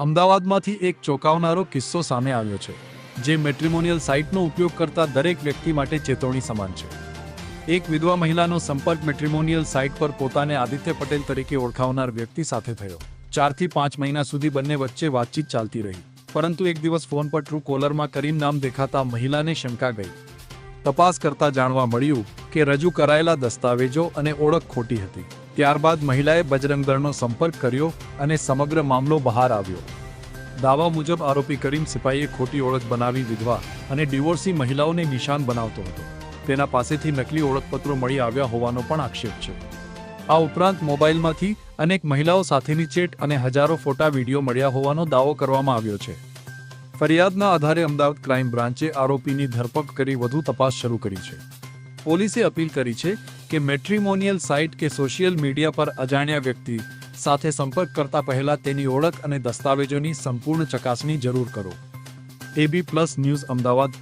અમદાવાદમાંથી એક ચોંકાવનારો કિસ્સો સામે આવ્યો છે, જે મેટ્રિમોનિયલ સાઇટનો ઉપયોગ કરતા દરેક વ્યક્તિ માટે ચેતવણી સમાન છે. એક વિધવા મહિલાનો સંપર્ક મેટ્રિમોનિયલ સાઇટ પર પોતાને આદિત્ય પટેલ તરીકે ઓળખાવનાર વ્યક્તિ સાથે થયો. 4 થી 5 મહિના સુધી બંને વચ્ચે વાતચીત ચાલતી રહી, પરંતુ એક દિવસ ફોન પર ટ્રુ કોલરમાં કરીમ નામ દેખાતા મહિલાને શંકા ગઈ. તપાસ કરતા જાણવા મળ્યું કે રજૂ કરાયેલા દસ્તાવેજો અને ઓળખ ખોટી હતી. ત્યારબાદ મહિલાએ બજરંગ દળનો સંપર્ક કર્યો અને સમગ્ર મામલો બહાર આવ્યો. દાવા મુજબ આરોપી કરીમ સિપાહીએ ખોટી ઓળખ બનાવી વિધવા અને ડિવોર્સી મહિલાઓને નિશાન બનાવતો હતો. તેના પાસેથી નકલી ઓળખપત્રો મળી આવ્યા હોવાનો પણ આક્ષેપ છે. આ ઉપરાંત મોબાઈલમાંથી અનેક મહિલાઓ સાથેની ચેટ અને હજારો ફોટા વિડીયો મળ્યા હોવાનો દાવો કરવામાં આવ્યો છે. ફરિયાદના આધારે અમદાવાદ ક્રાઇમ બ્રાન્ચે આરોપીની ધરપકડ કરી વધુ તપાસ શરૂ કરી છે. પોલીસે અપીલ કરી છે કે મેટ્રિમોનિયલ સાઇટ કે સોશિયલ મીડિયા પર અજાણ્યા વ્યક્તિ સાથે સંપર્ક કરતા પહેલા તેની ઓળખ અને દસ્તાવેજોની સંપૂર્ણ ચકાસણી જરૂર કરો. AB+ news Ahmedabad.